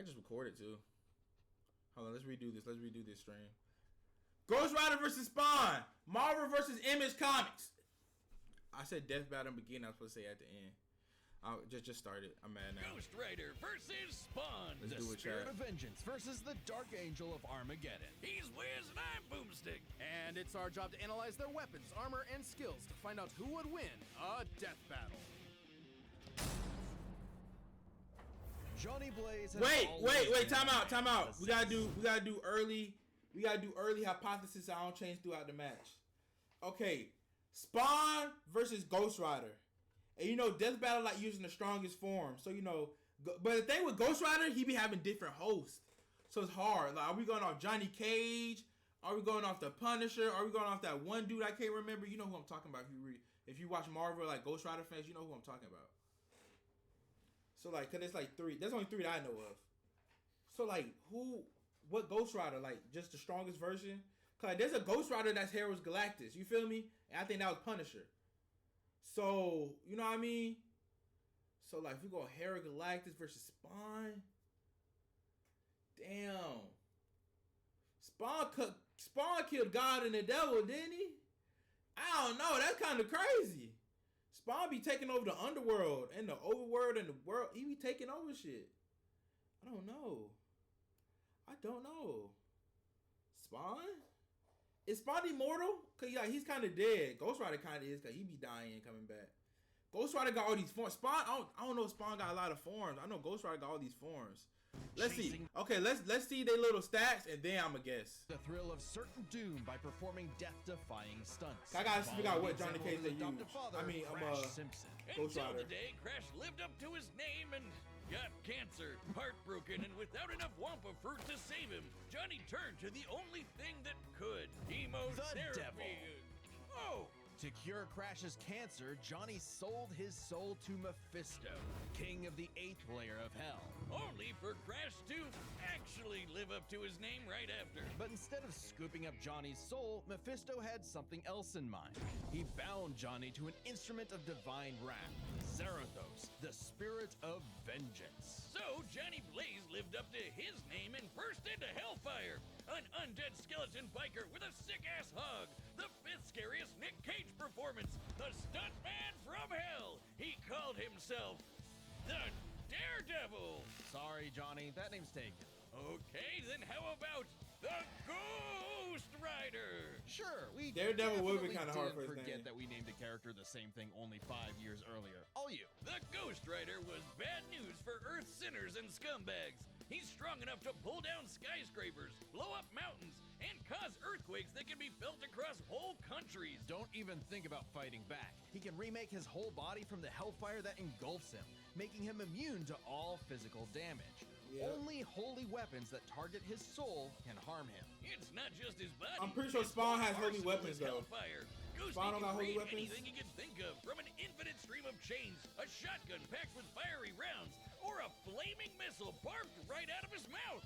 just record it too. Hold on, let's redo this. Let's redo this stream. Ghost Rider versus Spawn. Marvel versus Image Comics. I said Death Battle in the beginning. I was supposed to say at the end. I just started. I'm mad now. Ghost Rider versus Spawn. Let's The do it, Spirit chat. of Vengeance versus the Dark Angel of Armageddon. He's Wiz and I'm Boomstick. And it's our job to analyze their weapons, armor, and skills to find out who would win a death battle. Johnny Blaze has Wait, always been time out. a We gotta do early hypothesis. I don't change throughout the match. Okay, Spawn versus Ghost Rider, and you know Death Battle like using the strongest form. So you know, but the thing with Ghost Rider, he be having different hosts, so it's hard. Like, are we going off Johnny Cage? Are we going off the Punisher? Are we going off that one dude I can't remember? You know who I'm talking about. If you watch Marvel, like Ghost Rider fans, you know who I'm talking about. So like, cause it's like three. There's only three that I know of. So like, what Ghost Rider? Like, just the strongest version? Cause like, there's a Ghost Rider that's Heroes Galactus. You feel me? And I think that was Punisher. So you know what I mean? So like, if we go Hero Galactus versus Spawn, damn. Spawn killed God and the devil, didn't he? I don't know. That's kind of crazy. Spawn be taking over the underworld and the overworld and the world. He be taking over shit. I don't know. Spawn? Is Spawn immortal? Cause yeah, he's kind of dead. Ghost Rider kind of is, cause he be dying and coming back. Ghost Rider got all these forms. Spawn, I don't know if Spawn got a lot of forms. I know Ghost Rider got all these forms. Let's see. Okay, let's see their little stats and then I'ma guess. The thrill of certain doom by performing death-defying stunts. I gotta figure out what Johnny Cage they Adopted use. father, I mean, Crash Simpson. Ghost Until Rider. the day Crash lived up to his name and got cancer, heartbroken, and without enough Wampa fruit to save him, Johnny turned to the only thing that could: chemotherapy. devil. Oh! To cure Crash's cancer, Johnny sold his soul to Mephisto, king of the 8th layer of hell. Only for Crash to actually live up to his name right after. But instead of scooping up Johnny's soul, Mephisto had something else in mind. He bound Johnny to an instrument of divine wrath, Zarathos, the Spirit of Vengeance. So Johnny Blaze lived up to his name and burst into Hellfire, an undead skeleton biker with a sick-ass hug, the 5th scariest Nick Cage performance, the stuntman from hell. He called himself the Daredevil. Sorry, Johnny, that name's taken. Okay, then how about the Ghost Rider? Sure, we Daredevil would be definitely kinda hard did for his forget name. that we named a character the same thing only 5 years earlier. All you. The Ghost Rider was bad news for Earth's sinners and scumbags. He's strong enough to pull down skyscrapers, blow up mountains, and cause earthquakes that can be felt across whole countries. Don't even think about fighting back. He can remake his whole body from the hellfire that engulfs him, making him immune to all physical damage. Yep. Only holy weapons that target his soul can harm him. It's not just his body. I'm pretty sure his Spawn whole has holy arsenal weapons, is though. Hellfire. Ghosty Spawn don't can got holy create weapons? anything he can think of, from an infinite stream of chains, a shotgun packed with fiery rounds, or a flaming missile barbed right out of his mouth.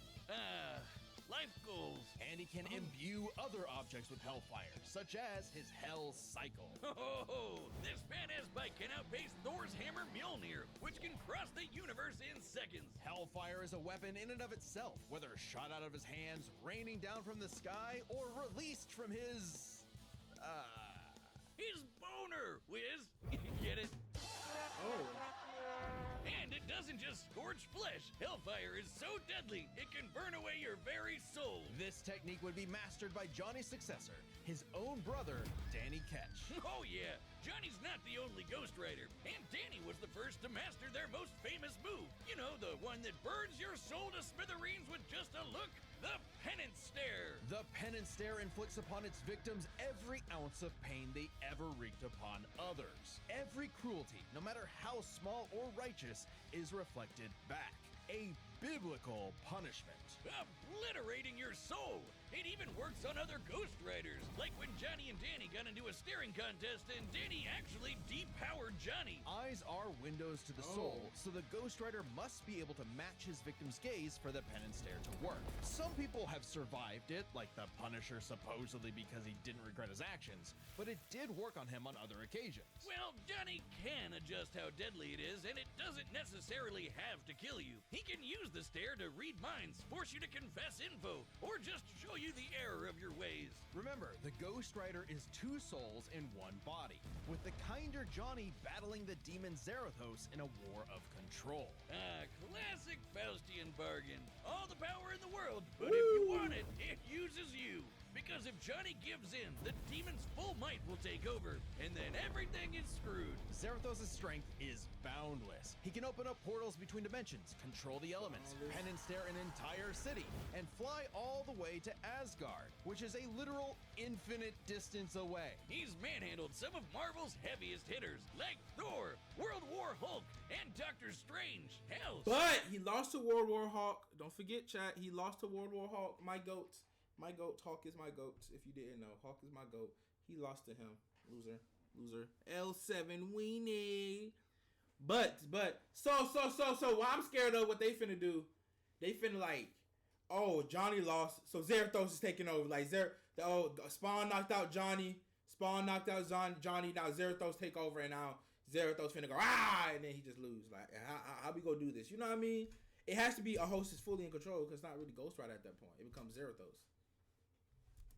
Life goals. And he can imbue other objects with hellfire, such as his Hell Cycle. Oh, this badass bike can outpace Thor's hammer Mjolnir, which can cross the universe in seconds. Hellfire is a weapon in and of itself, whether shot out of his hands, raining down from the sky, or released from his... His boner, Wiz. Get it? Oh. And it doesn't just scorch flesh. Hellfire is so deadly, it can burn away your very soul. This technique would be mastered by Johnny's successor, his own brother, Danny Ketch. Oh yeah, Johnny's not the only Ghost Rider, and Danny was the first to master their most famous move. You know, the one that burns your soul to smithereens with just a look? The Penance Stare. The Penance Stare inflicts upon its victims every ounce of pain they ever wreaked upon others. Every cruelty, no matter how small or righteous, is reflected back. A biblical punishment. Obliterating your soul. It even works on other Ghost Riders, like when Johnny and Danny got into a staring contest and Danny actually depowered Johnny. Eyes are windows to the soul, so the Ghost Rider must be able to match his victim's gaze for the Penance Stare to work. Some people have survived it, like the Punisher supposedly because he didn't regret his actions, but it did work on him on other occasions. Well, Johnny can adjust how deadly it is, and it doesn't necessarily have to kill you. He can use the stare to redirect minds, force you to confess info, or just show you the error of your ways. Remember, the Ghost Rider is two souls in one body, with the kinder Johnny battling the demon Zarathos in a war of control. Ah, classic Faustian bargain. All the power in the world, but if you want it, it uses you. Because if Johnny gives in, the demon's full might will take over, and then everything is screwed. Zarathos' strength is boundless. He can open up portals between dimensions, control the elements, pen and stare an entire city, and fly all the way to Asgard, which is a literal infinite distance away. He's manhandled some of Marvel's heaviest hitters, like Thor, World War Hulk, and Doctor Strange. Hell, But he lost to World War Hulk. Don't forget, chat. He lost to World War Hulk. My goat. My goat. Hulk is my goat. If you didn't know, Hulk is my goat. He lost to him. Loser. L7 weenie. But so what I'm scared of what they finna do. They finna like, oh, Johnny lost, so Zarathos is taking over. Like Spawn knocked out Johnny. Johnny. Now Zarathos take over, and now Zarathos finna go and then he just lose. Like how we gonna do this? You know what I mean? It has to be a host is fully in control because it's not really Ghost Rider at that point. It becomes Zarathos.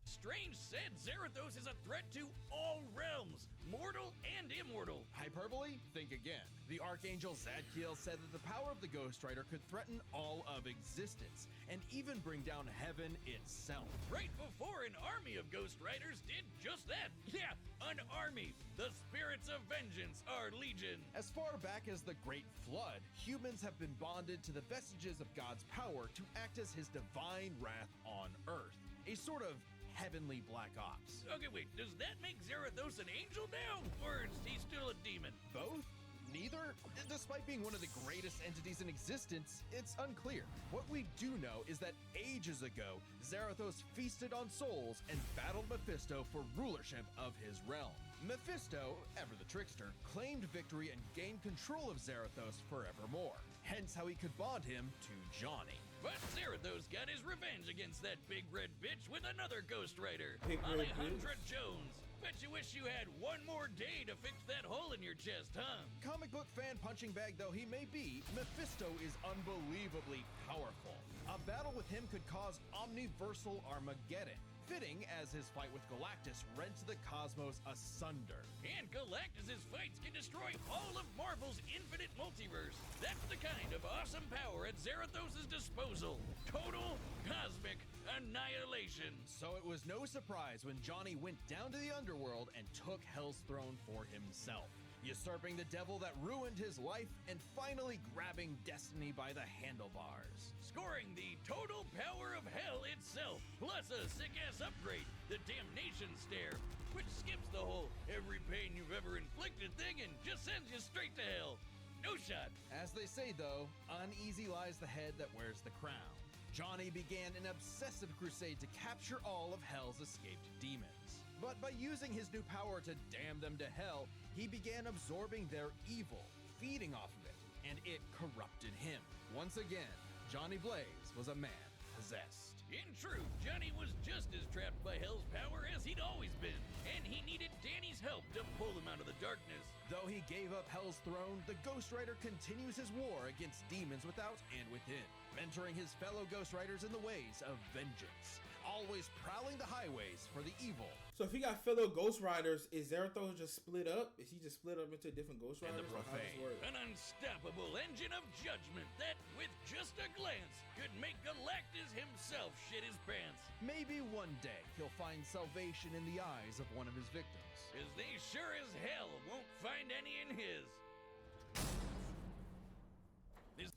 Strange said Zarathos is a threat to all realms, mortal and immortal. Hyperbole? Think again. The Archangel Zadkiel said that the power of the Ghost Rider could threaten all of existence, and even bring down heaven itself. Right before an army of Ghost Riders did just that. Yeah, an army. The spirits of vengeance are legion. As far back as the Great Flood, humans have been bonded to the vestiges of God's power to act as his divine wrath on Earth. A sort of heavenly Black Ops. Okay, wait, does that make Zarathos an angel now? Or is he still a demon? Both? Neither? Despite being one of the greatest entities in existence, it's unclear. What we do know is that ages ago, Zarathos feasted on souls and battled Mephisto for rulership of his realm. Mephisto, ever the trickster, claimed victory and gained control of Zarathos forevermore. Hence how he could bond him to Johnny. But Zarathos got his revenge against that big red bitch with another Ghost Rider, Big red Alejandra Jones. Bet you wish you had one more day to fix that hole in your chest, huh? Comic book fan punching bag though he may be, Mephisto is unbelievably powerful. A battle with him could cause omniversal Armageddon, fitting as his fight with Galactus rents the cosmos asunder. And Galactus' fights can destroy all of Marvel's infinite multiverse. That's the kind of awesome power at Zarathos' disposal. Total cosmic annihilation. So it was no surprise when Johnny went down to the underworld and took Hell's throne for himself, usurping the devil that ruined his life and finally grabbing destiny by the handlebars. Scoring the total power of hell itself, plus a sick-ass upgrade, the Damnation Stare, which skips the whole every pain you've ever inflicted thing and just sends you straight to hell. No shot. As they say though, uneasy lies the head that wears the crown. Johnny began an obsessive crusade to capture all of Hell's escaped demons. But by using his new power to damn them to hell, he began absorbing their evil, feeding off of it, and it corrupted him. Once again, Johnny Blaze was a man possessed. In truth, Johnny was just as trapped by Hell's power as he'd always been, and he needed Danny's help to pull him out of the darkness. Though he gave up Hell's throne, the Ghost Rider continues his war against demons without and within, mentoring his fellow Ghost Riders in the ways of vengeance, always prowling the highways for the evil. So if he got fellow Ghost Riders, is Zarathos just split up? Is he just split up into different Ghost And Riders? the Or how does this work? An unstoppable engine of judgment that, with just a glance, could make Galactus himself shit his pants. Maybe one day he'll find salvation in the eyes of one of his victims. As they sure as hell won't find any in his.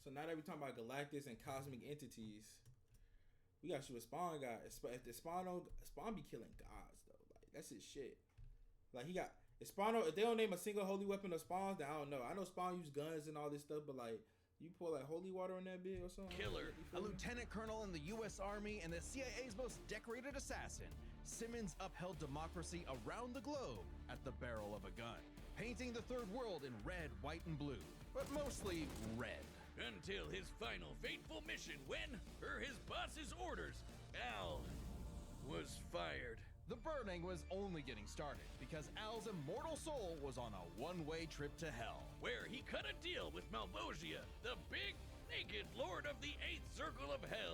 So now that we're talking about Galactus and cosmic entities, we got to see what Spawn got. If the Spawn be killing gods though, like that's his shit. Like he got if they don't name a single holy weapon of Spawn's, then I don't know. I know Spawn use guns and all this stuff, but like you pour like holy water on that bit or something. Killer. A lieutenant colonel in the U.S. Army and the CIA's most decorated assassin, Simmons upheld democracy around the globe at the barrel of a gun, painting the third world in red, white, and blue, but mostly red. Until his final fateful mission when, per his boss's orders, Al was fired. The burning was only getting started because Al's immortal soul was on a one-way trip to hell. Where he cut a deal with Malvosia, the big, naked lord of the Eighth Circle of Hell.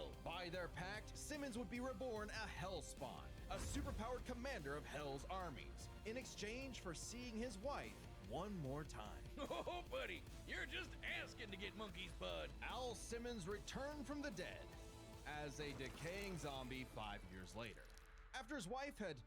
By their pact, Simmons would be reborn a Hellspawn, a superpowered commander of Hell's armies, in exchange for seeing his wife one more time. Oh, buddy, you're just asking to get monkey's blood. Al Simmons returned from the dead as a decaying zombie 5 years later, after his wife had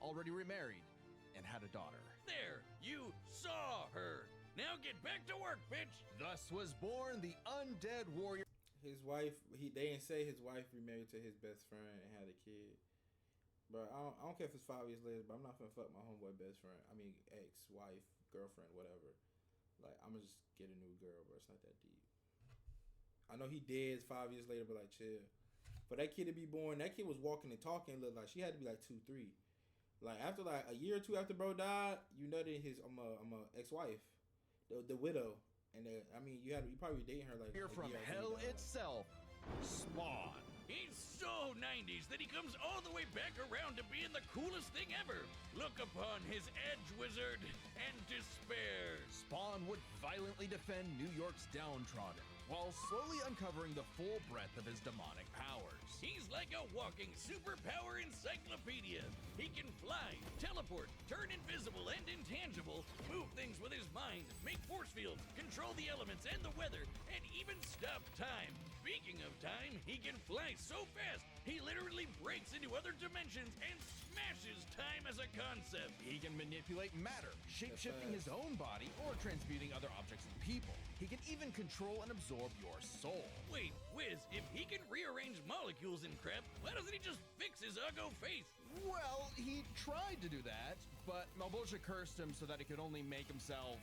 already remarried and had a daughter. There, you saw her. Now get back to work, bitch. Thus was born the Undead Warrior. His wife, they didn't say his wife remarried to his best friend and had a kid. But I don't care if it's 5 years later, but I'm not gonna fuck my homeboy best friend. I mean, ex-wife, girlfriend, whatever. Like, I'm gonna just get a new girl, bro. It's not that deep. I know he dead 5 years later, but like, chill. For that kid to be born, that kid was walking and talking, looked like she had to be like 2, 3. Like, after like a year or two after bro died, you nutted his ex-wife, the widow. And I mean, you probably dating her like a From year after hell he died. itself, Spawn. He's so 90s that he comes all the way back around to being the coolest thing ever. Look upon his edge wizard and despair. Spawn would violently defend New York's downtrodden, while slowly uncovering the full breadth of his demonic powers. He's like a walking superpower encyclopedia. He can fly, teleport, turn invisible and intangible, move things with his mind, make force fields, control the elements and the weather, and even stop time. Speaking of time, he can fly so fast, he literally breaks into other dimensions and smashes time as a concept. He can manipulate matter, shape-shifting his own body or transmuting other objects and people. He can even control and absorb your soul. Wait, Wiz, if he can rearrange molecules and crap, why doesn't he just fix his uggo face? Well, he tried to do that, but Malebolgia cursed him so that he could only make himself...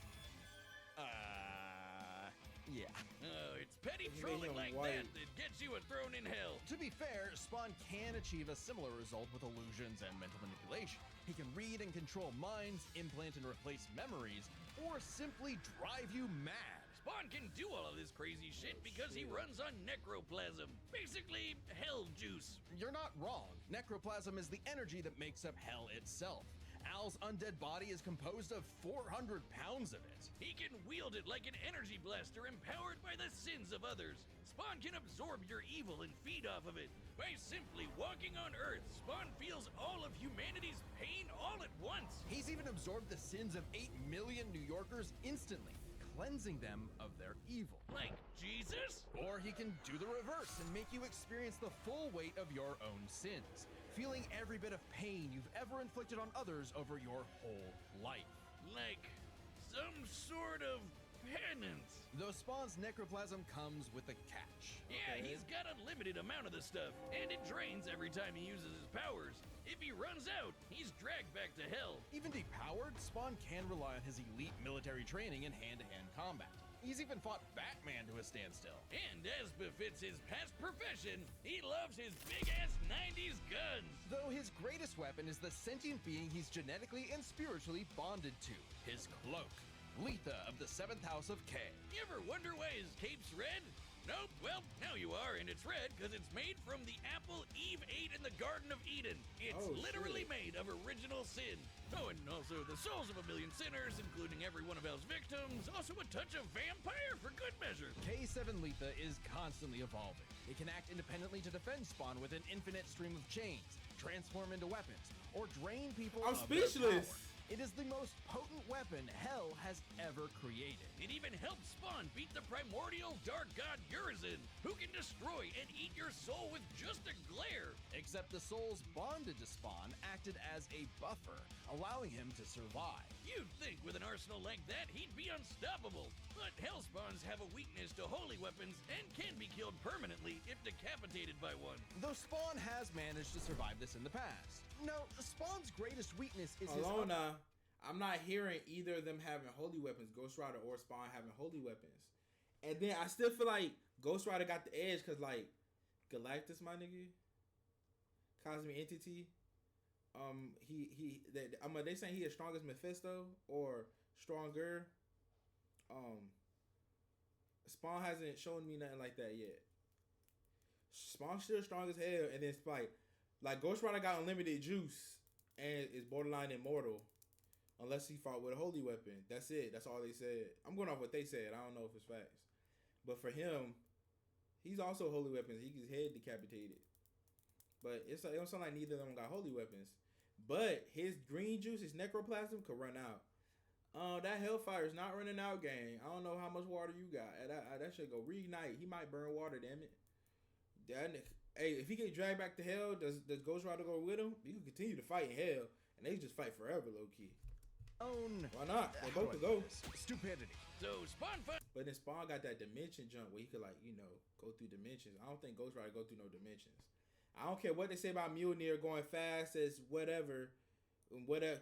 yeah. Oh, it's petty He made trolling him like white. that gets you a throne in hell. To be fair, Spawn can achieve a similar result with illusions and mental manipulation. He can read and control minds, implant and replace memories, or simply drive you mad. Spawn can do all of this crazy shit because he runs on necroplasm. Basically, hell juice. You're not wrong. Necroplasm is the energy that makes up hell itself. Al's undead body is composed of 400 pounds of it. He can wield it like an energy blaster empowered by the sins of others. Spawn can absorb your evil and feed off of it. By simply walking on Earth, Spawn feels all of humanity's pain all at once. He's even absorbed the sins of 8 million New Yorkers instantly, cleansing them of their evil. Like Jesus? Or he can do the reverse and make you experience the full weight of your own sins, feeling every bit of pain you've ever inflicted on others over your whole life. Like some sort of penance. Though Spawn's necroplasm comes with a catch. Yeah, he's got a limited amount of the stuff, and it drains every time he uses his powers. If he runs out, he's dragged back to hell. Even depowered, Spawn can rely on his elite military training in hand-to-hand combat. He's even fought Batman to a standstill. And as befits his past profession, he loves his big-ass 90s guns. Though his greatest weapon is the sentient being he's genetically and spiritually bonded to, his cloak. Letha of the 7th House of K. You ever wonder why his cape's red? Nope, well, now you are, and it's red because it's made from the apple Eve ate in the Garden of Eden. It's Oh, literally shit. made of original sin. Oh, and also the souls of a million sinners, including every one of Hell's victims. Also a touch of vampire for good measure. K7 Letha is constantly evolving. It can act independently to defend Spawn with an infinite stream of chains, transform into weapons, or drain people I'm of their speechless. power. It is the most potent weapon Hell has ever created. It even helped Spawn beat the primordial dark god Urizen, who can destroy and eat your soul with just a glare. Except the souls bonded to Spawn acted as a buffer, allowing him to survive. You'd think with an arsenal like that, he'd be unstoppable. But Hellspawns have a weakness to holy weapons and can be killed permanently if decapitated by one. Though Spawn has managed to survive this in the past. No, Spawn's greatest weakness is his... Hold on now. I'm not hearing either of them having holy weapons, Ghost Rider or Spawn having holy weapons. And then I still feel like Ghost Rider got the edge because, like, Galactus, my nigga, Cosmic Entity, they saying he as strong as Mephisto or stronger. Spawn hasn't shown me nothing like that yet. Spawn's still strong as hell, and then it's like Ghost Rider got unlimited juice and is borderline immortal, unless he fought with a holy weapon. That's it. That's all they said. I'm going off what they said. I don't know if it's facts, but for him, He's also holy weapons. He gets his head decapitated. But it don't sound like neither of them got holy weapons. But his green juice, his necroplasm, could run out. That Hellfire is not running out, gang. I don't know how much water you got. That should go reignite. He might burn water, damn it. Hey, if he get dragged back to hell, does Ghost Rider go with him? He can continue to fight in hell, and they just fight forever, low key. Why not? They both could go. Stupidity. So Spawn fight. But then Spawn got that dimension jump where he could, like, go through dimensions. I don't think Ghost Rider go through no dimensions. I don't care what they say about Mjolnir going fast as whatever,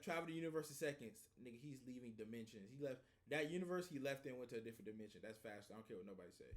travel the universe in seconds. Nigga, he's leaving dimensions. He left that universe. He left and went to a different dimension. That's fast. I don't care what nobody say.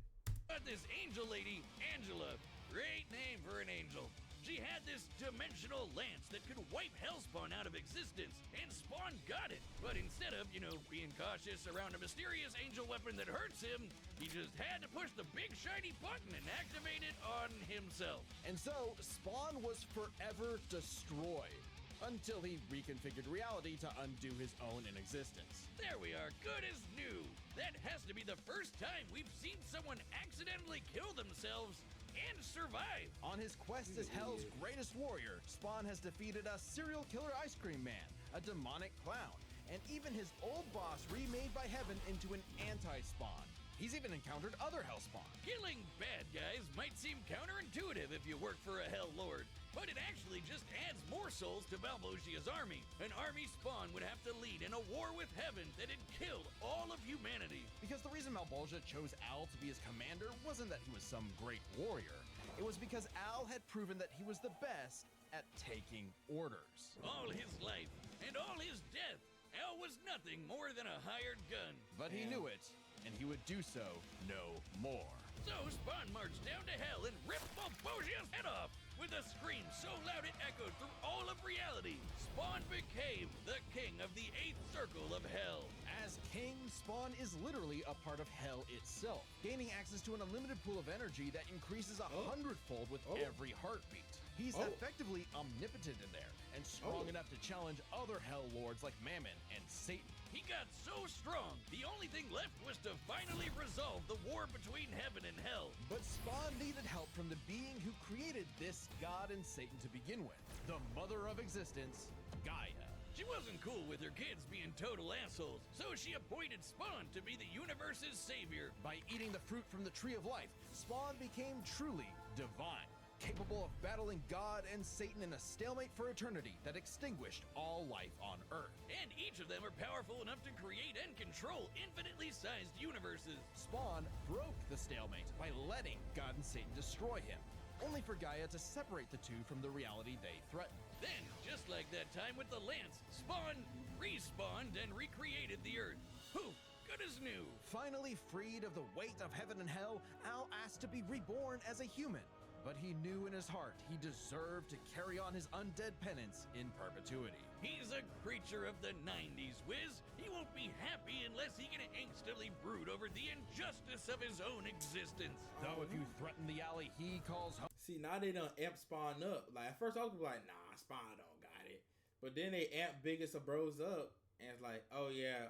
But this angel lady, Angela, great name for an angel. She had this dimensional lance that could wipe Hellspawn out of existence, and Spawn got it. But instead of, being cautious around a mysterious angel weapon that hurts him, he just had to push the big shiny button and activate it on himself. And so, Spawn was forever destroyed until he reconfigured reality to undo his own inexistence. There we are, good as new. That has to be the first time we've seen someone accidentally kill themselves and survive. On his quest as Hell's greatest warrior, Spawn has defeated a serial killer ice cream man, a demonic clown, and even his old boss remade by Heaven into an anti-Spawn. He's even encountered other Hellspawn. Killing bad guys might seem counterintuitive if you work for a Hell Lord, but it actually just adds more souls to Malvosia's army. An army Spawn would have to lead in a war with Heaven that had killed all of humanity. Because the reason Malvolgia chose Al to be his commander wasn't that he was some great warrior. It was because Al had proven that he was the best at taking orders. All his life and all his death, Al was nothing more than a hired gun. But he knew it, and he would do so no more. So Spawn marched down to hell and ripped Malvosia's head off. With a scream so loud it echoed through all of reality, Spawn became the king of the 8th circle of hell. As king, Spawn is literally a part of hell itself, gaining access to an unlimited pool of energy that increases 100-fold with every heartbeat. He's effectively omnipotent in there, and strong enough to challenge other Hell Lords like Mammon and Satan. He got so strong, the only thing left was to finally resolve the war between heaven and hell. But Spawn needed help from the being who created this god and Satan to begin with, the mother of existence, Gaia. She wasn't cool with her kids being total assholes, so she appointed Spawn to be the universe's savior. By eating the fruit from the Tree of Life, Spawn became truly divine, capable of battling God and Satan in a stalemate for eternity that extinguished all life on Earth. And each of them are powerful enough to create and control infinitely sized universes. Spawn broke the stalemate by letting God and Satan destroy him, only for Gaia to separate the two from the reality they threatened. Then, just like that time with the lance, Spawn respawned and recreated the Earth. Poof, good as new. Finally freed of the weight of heaven and hell, Al asked to be reborn as a human. But he knew in his heart he deserved to carry on his undead penance in perpetuity. He's a creature of the 90s, Wiz. He won't be happy unless he can angstily brood over the injustice of his own existence. Though if you threaten the alley he calls home... See, now they done amp Spawn up. Like, at first I was like, nah, Spawn don't got it. But then they amp Biggest of Bros up, and it's like, oh yeah,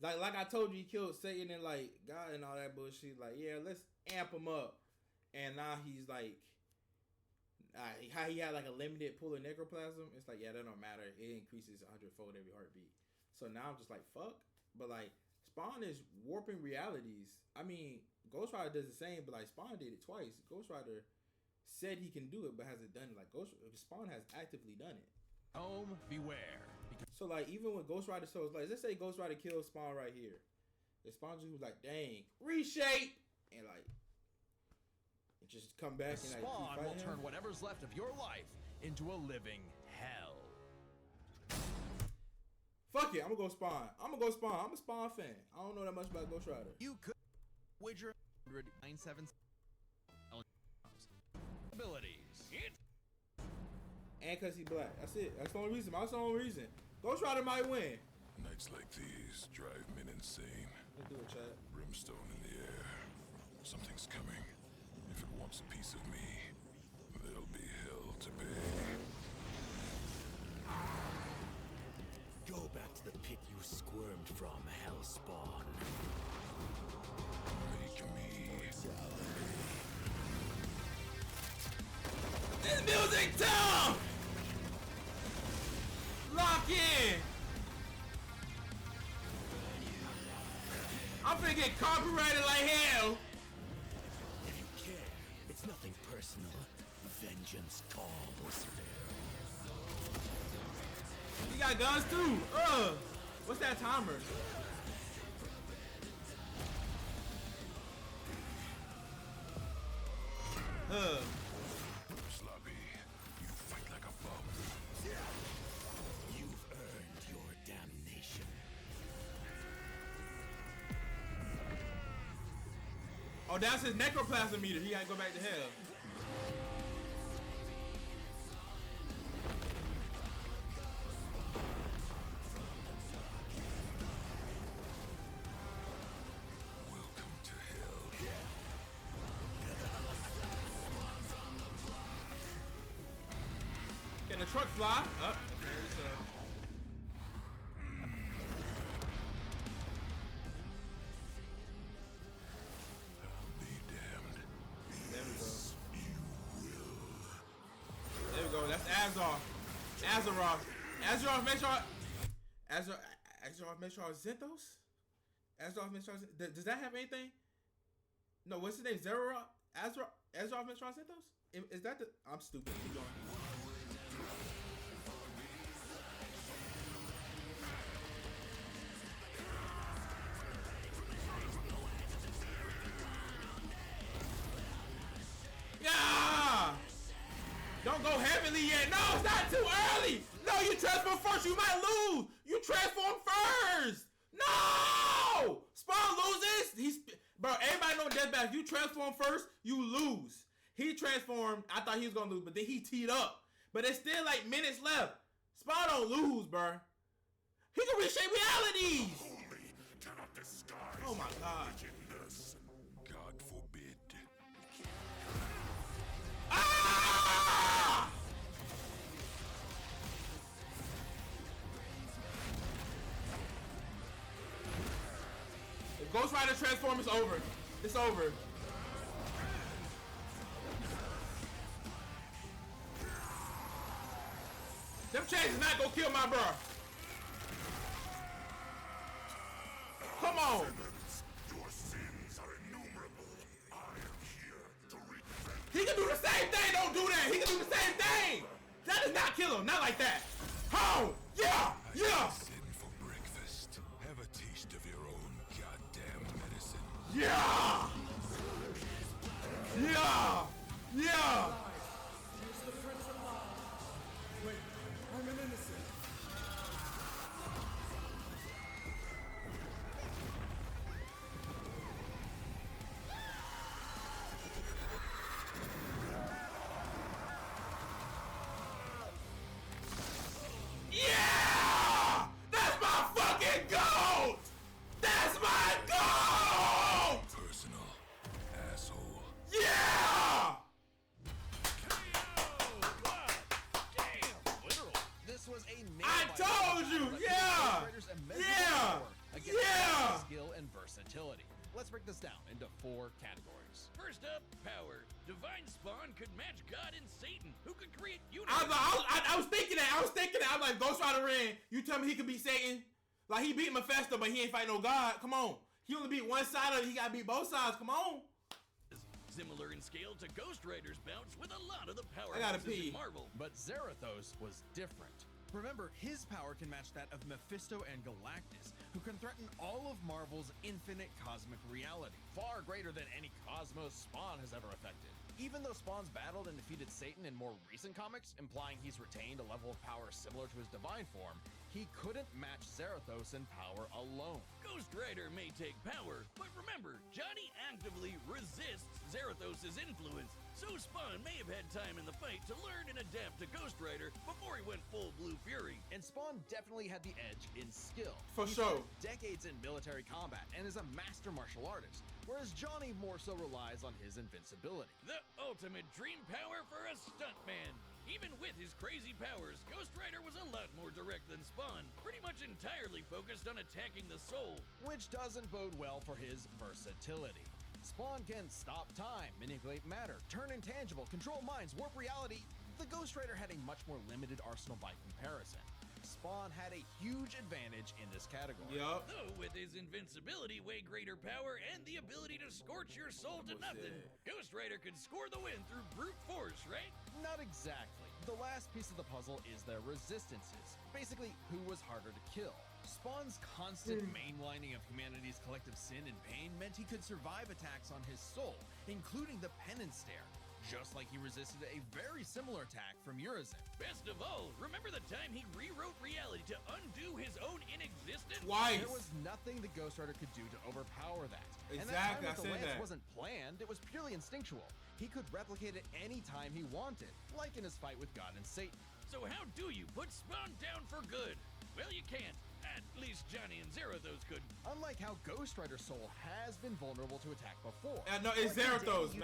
like I told you, he killed Satan and like God and all that bullshit. Like, yeah, let's amp him up. And now he's like, how he had like a limited pool of necroplasm. It's like, yeah, that don't matter. It increases 100-fold every heartbeat. So now I'm just like, fuck. But like, Spawn is warping realities. I mean, Ghost Rider does the same, but like Spawn did it twice. Ghost Rider said he can do it, but hasn't done it. Like Spawn has actively done it. Home, beware. So like, even when Ghost Rider shows, like, let's say Ghost Rider kills Spawn right here. The Spawn just was like, dang, reshape, and like, just come back and like, Spawn will turn whatever's left of your life into a living hell. Fuck it, I'm gonna go Spawn. I'm a Spawn fan. I don't know that much about Ghost Rider. You could wager 197 abilities. And cause he black. That's it. That's the only reason. That's the only reason. Ghost Rider might win. Nights like these drive men insane. Let's do it, chat. Brimstone in the air. Something's coming. If it wants a piece of me, there'll be hell to pay. Go back to the pit you squirmed from, Hellspawn. Make me This music tough! Lock in! I'm finna get copyrighted like hell! If you care, it's nothing personal. Vengeance calls. You got guns too! What's that timer? Sloppy, you fight like a bum. You've earned your damnation. Oh, that's his necroplasm meter. He gotta go back to hell. Welcome to hell. Can the truck fly? Up. Be damned. There we go. There we go. That's Azar. Azeroth. Azeroth, make sure. Azeroth, make sure Zenthos. Azeroth, make sure. Does that have anything? No, what's his name? Zeroth. Azeroth, make sure Zenthos. Is that the? I'm stupid. Keep going. Yeah! Don't go heavily yet. No, it's not too early. No, you transform first. You might lose. You transform first. No! Spawn loses. Bro, everybody know Deathbattle. If you transform first, you lose. He transformed. I thought he was gonna lose, but then he teed up. But there's still like minutes left. Spawn don't lose, bro. He can reshape realities. Cannot disguise Oh my god. wickedness. God forbid. Ah! If Ghost Rider transform is over. It's over. Them chains is not gonna kill my bro. Come on. Your sins are innumerable. I am here to revenge. He can do the same thing. Don't do that. He can do the same thing. That does not kill him. Not like that. Home. Yeah. Yeah. Sin for breakfast. Have a taste of your own goddamn medicine. Yeah. Yeah. Yeah. Yeah! That's my fucking goat! That's my goat! Personal. Asshole. Yeah! This was a I nail-biter told you, that yeah! Ghost Rider's immeasurable Yeah! power against Yeah! skill and versatility. Let's break this down into 4 categories. First up, power. Divine Spawn could match God and Satan, who could create I universes. was thinking that. I was like, Ghost Rider in. You tell me he could beat Satan? Like, he beat Mephisto, but he ain't fight no God. Come on. He only beat one side of it. He got to beat both sides. Come on. Similar in scale to Ghost Rider's bouts with a lot of the power I gotta houses pee. in Marvel. But Zarathos was different. Remember, his power can match that of Mephisto and Galactus, who can threaten all of Marvel's infinite cosmic reality, far greater than any cosmos Spawn has ever affected. Even though Spawn's battled and defeated Satan in more recent comics, implying he's retained a level of power similar to his divine form, he couldn't match Zarathos in power alone. Ghost Rider may take power, but remember, Johnny actively resists Zarathos' influence, so Spawn may have had time in the fight to learn and adapt to Ghost Rider before he went full Blue Fury. And Spawn definitely had the edge in skill. For He sure. spent decades in military combat and is a master martial artist, whereas Johnny more so relies on his invincibility. The ultimate dream power for a stuntman. Even with his crazy powers, Ghost Rider was a lot more direct than Spawn, pretty much entirely focused on attacking the soul. Which doesn't bode well for his versatility. Spawn can stop time, manipulate matter, turn intangible, control minds, warp reality, the Ghost Rider had a much more limited arsenal by comparison. Spawn had a huge advantage in this category. Yup. Though with his invincibility, way greater power, and the ability to scorch your soul to nothing, Ghost Rider could score the win through brute force, right? Not exactly. The last piece of the puzzle is their resistances. Basically, who was harder to kill. Spawn's constant mainlining of humanity's collective sin and pain meant he could survive attacks on his soul, including the Penance Stare, just like he resisted a very similar attack from Urizen. Best of all, remember the time he rewrote reality to undo his own inexistence? Twice. There was nothing the Ghost Rider could do to overpower that. And Exactly, that I time with the said lance that. wasn't planned, it was purely instinctual. He could replicate it any time he wanted, like in his fight with God and Satan. So how do you put Spawn down for good? Well, you can't. At least Johnny and Zerathos could. Unlike how Ghost Rider's soul has been vulnerable to attack before. No, it's Like, Zerathos. you-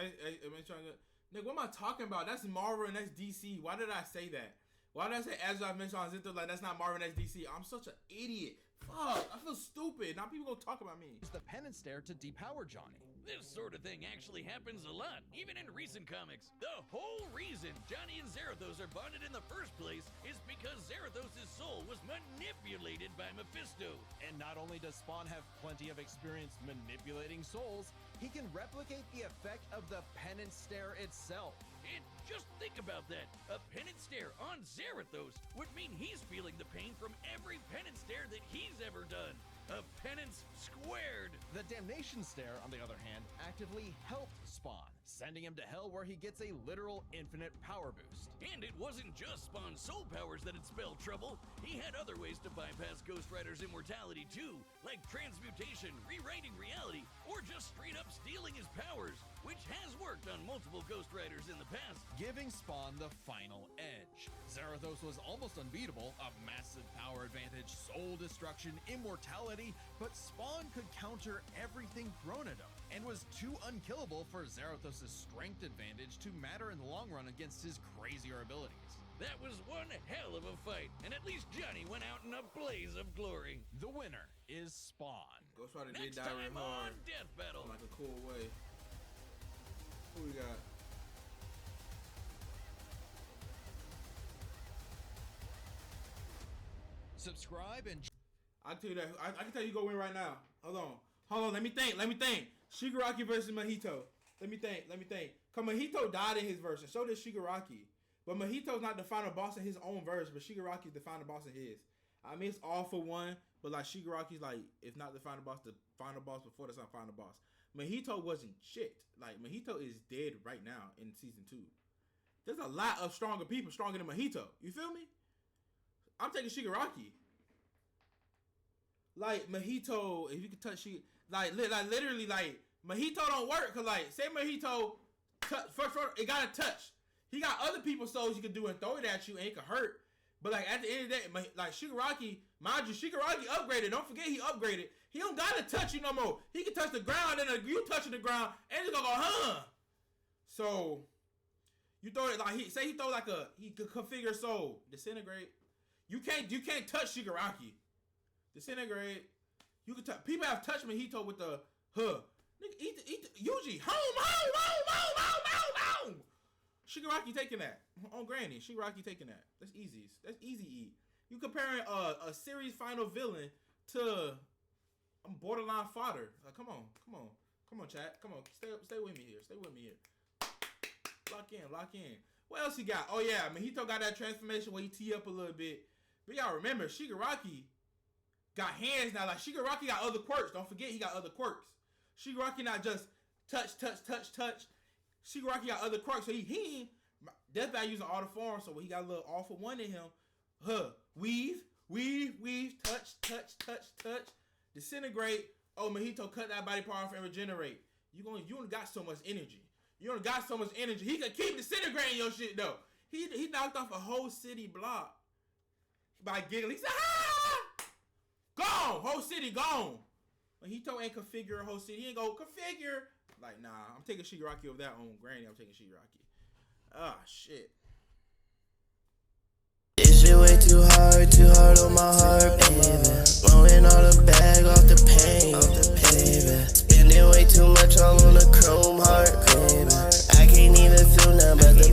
Nigga, what am I talking about? That's Marvel and that's DC. Why did I say that? Why did I say as I mentioned on Zither, like that's not Marvel and that's DC? I'm such an idiot. Fuck, I feel stupid. Now people gonna talk about me. Use the Penance Stare to depower Johnny. This sort of thing actually happens a lot, even in recent comics. The whole reason Johnny and Zerathos are bonded in the first place is because Zerathos' soul was manipulated by Mephisto. And not only does Spawn have plenty of experience manipulating souls, he can replicate the effect of the Penance Stare itself. And just think about that. A penance stare on Zerathos would mean he's feeling the pain from every penance stare that he's ever done. A penance squared. The Damnation Stare, on the other hand, actively helped Spawn, sending him to hell where he gets a literal infinite power boost. And it wasn't just Spawn's soul powers that had spelled trouble. He had other ways to bypass Ghost Rider's immortality too, like transmutation, rewriting reality, or just straight up stealing his powers, which has worked on multiple Ghost Riders in the past. Giving Spawn the final edge. Zerathos was almost unbeatable, a massive power advantage, soul destruction, immortality, but Spawn could counter everything thrown at him, and was too unkillable for Zerathos' strength advantage to matter in the long run against his crazier abilities. That was one hell of a fight, and at least Johnny went out in a blaze of glory. The winner is Spawn. Ghost Rider did Next die real time on hard. Death Battle. In like a cool way. Who we got? Subscribe and I tell you that. I can tell you go win right now. Hold on. Let me think. Shigaraki versus Mahito. Let me think. Cause Mahito died in his verse, and so did Shigaraki. But Mahito's not the final boss in his own verse, but Shigaraki's the final boss in his. I mean, it's all for one, but like Shigaraki's like, if not the final boss before that's not final boss. Mahito wasn't shit. Like Mahito is dead right now in season 2. There's a lot of stronger people, stronger than Mahito. You feel me? I'm taking Shigaraki. Like Mahito, if you could touch literally, like Mahito don't work. Cause like, say Mahito first, it got to touch. He got other people's souls you can do and throw it at you and it can hurt. But like at the end of the day, like Shigaraki, mind you, Shigaraki upgraded. Don't forget he upgraded. He don't gotta touch you no more. He can touch the ground and you touching the ground and it's gonna go, huh? So you throw it like he throw like he could configure soul, disintegrate. You can't touch Shigaraki. Disintegrate. You can touch. People have touched Mahito with the huh. Nigga, eat Yuji. Home. Shigaraki taking that on Granny. Shigaraki taking that. That's easy. That's easy eat. You comparing a series final villain to borderline fodder. Come on, chat. Come on, stay with me here. Lock in. What else he got? Oh yeah, Mahito got that transformation where he tee up a little bit. But y'all remember, Shigaraki got hands now. Like Shigaraki got other quirks. Don't forget he got other quirks. Shigaraki not just touch. Shigaraki got other quirks. So he Death Battle using all the forms. So he got a little all for one in him. Weave, touch. Disintegrate. Oh, Mahito cut that body part off and regenerate. You only got so much energy. He could keep disintegrating your shit though. He knocked off a whole city block by giggling. He said, ah! Gone! Whole city gone. Mahito ain't configure a whole city. He ain't go configure. Like, nah, I'm taking Shigaraki over that on Granny. I'm taking Shigaraki. Ah, shit. This shit way too hard on my heart, baby. Blowing all the bag off the pain, baby. Spending way too much all on the chrome heart, baby. I can't even feel nothing but the